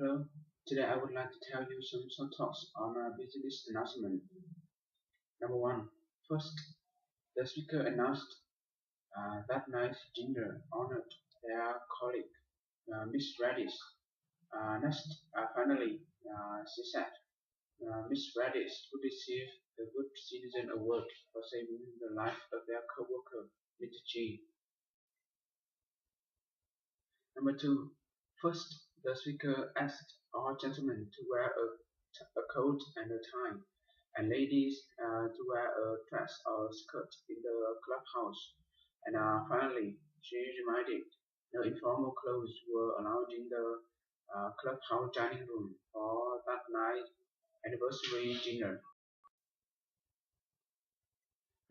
Hello, today I would like to tell you some short thoughts on a business announcement. Number one, first, the speaker announced that night dinner honored their colleague, Miss Radish. Finally, she said, Miss Radish would receive the Good Citizen Award for saving the life of their co-worker, Mr. G. Number two, first, the speaker asked all gentlemen to wear a coat and a tie, and ladies to wear a dress or skirt in the clubhouse. And finally, she reminded no informal clothes were allowed in the clubhouse dining room for that night anniversary dinner.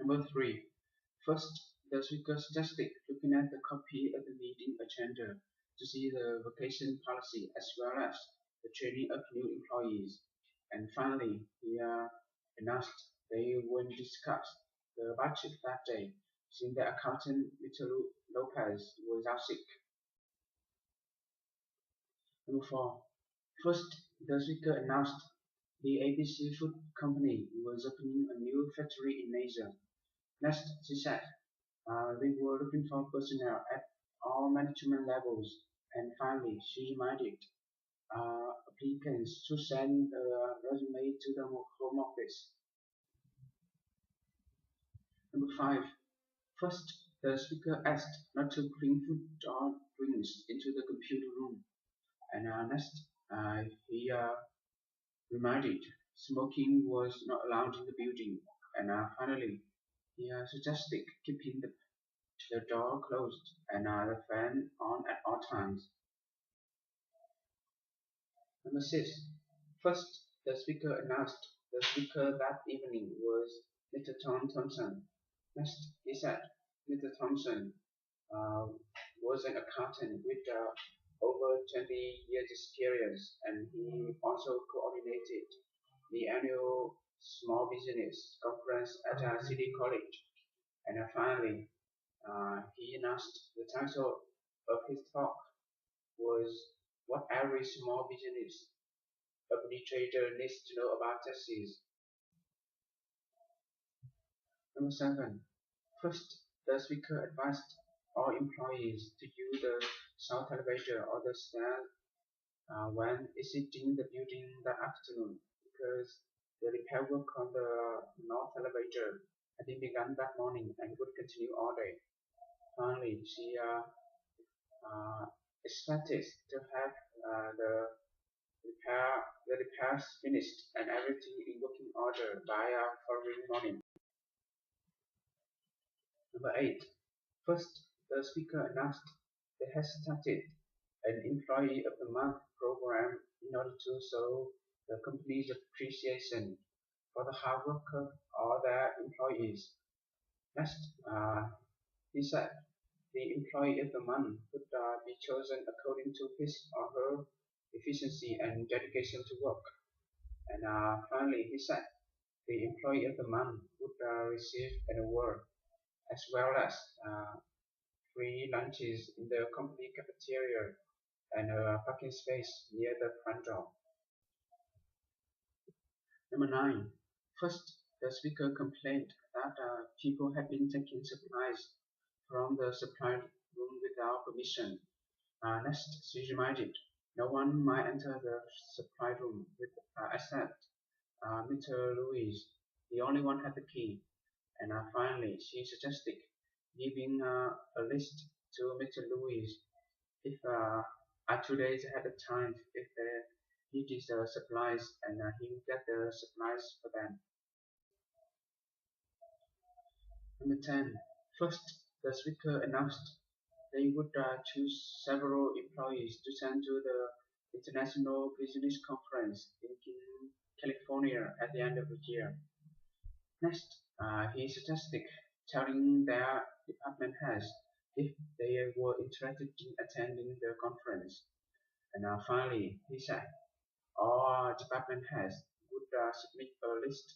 Number three, first, the speaker suggested looking at the copy of the meeting agenda to see the vacation policy as well as the training of new employees. And finally, he announced they would discuss the budget that day, since the accountant Mr. Lopez was out sick. Number four, first, the speaker announced the ABC Food Company was opening a new factory in Asia. Next, she said, we were looking for personnel at all management levels. And finally, she reminded applicants to send a resume to the Home Office. Number five, first, the speaker asked not to bring food or drinks into the computer room. And next, he reminded smoking was not allowed in the building. And finally, he suggested keeping the door closed and the fan on at all times. Number six, first, the speaker announced the speaker that evening was Mr. Tom Thompson. Next, he said Mr. Thompson was an accountant with over 20 years experience, and he also coordinated the annual small business conference at City College. And finally, he announced the title of his talk was What Every Small Business Administrator Needs to Know About Taxes. Number seven, first, the speaker advised all employees to use the south elevator or the stairs when exiting the building that afternoon, because the repair work on the north elevator had been begun that morning and would continue all day. Finally, she expected to have the repairs finished and everything in working order by following morning. Number eight, first, the speaker announced they had started an Employee of the Month program in order to show the company's appreciation for the hard work of all their employees. Next, he said the Employee of the Month would be chosen according to his or her efficiency and dedication to work. And finally, he said the Employee of the Month would receive an award as well as free lunches in the company cafeteria and a parking space near the front door. Number nine, first, the speaker complained that people had been taking supplies from the supply room without permission. Next, she reminded no one might enter the supply room except Mr. Louis. The only one had the key. And finally, she suggested giving a list to Mr. Louis if 2 days ahead of time if they needed the supplies, and he would get the supplies for them. Number 10. First, the speaker announced they would choose several employees to send to the International Business Conference in California at the end of the year. Next, he suggested telling their department heads if they were interested in attending the conference. And finally, he said all department heads would submit a list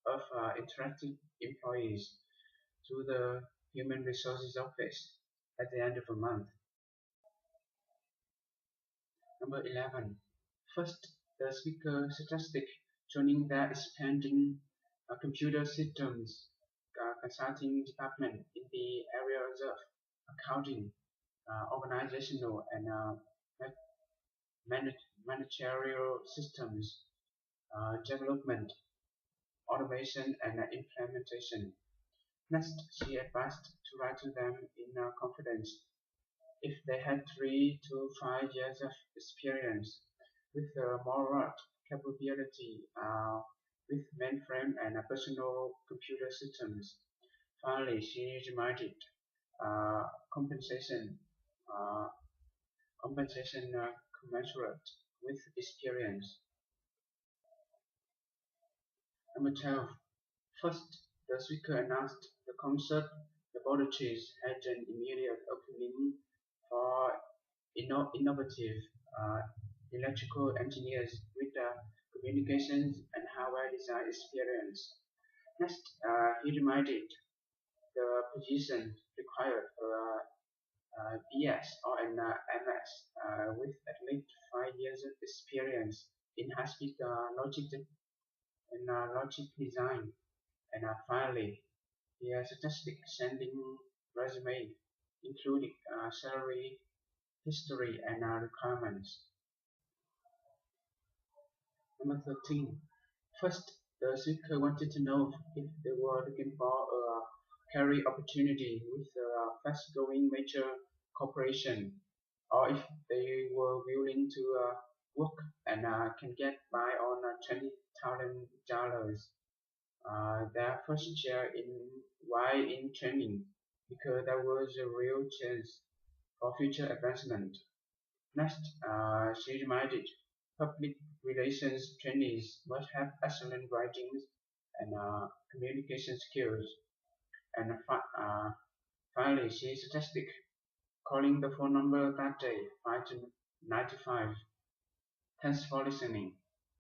of interested employees to the Human Resources Office at the end of the month. Number 11. First, the speaker suggested joining the expanding computer systems consulting department in the areas of accounting, organizational and managerial systems development, automation, and implementation. Next, she advised to write to them in confidence if they had 3 to 5 years of experience with moderate capability with mainframe and personal computer systems. Finally, she reminded uh, compensation uh, compensation commensurate with experience. Number 12. First, the speaker announced the concert laboratories had an immediate opening for innovative uh, electrical engineers with communications and hardware design experience. Next, he reminded the position required for BS or an MS with at least 5 years of experience in high-speed logic design. And finally, he suggested sending resume, including salary, history, and requirements. Number 13. First, the speaker wanted to know if they were looking for a career opportunity with a fast-growing major corporation, or if they were willing to work and can get by on $20,000. Their first share in while in training, because there was a real chance for future advancement. Next, she reminded public relations trainees must have excellent writing and communication skills. And finally, she suggested calling the phone number that day, 5 to 95. Thanks for listening.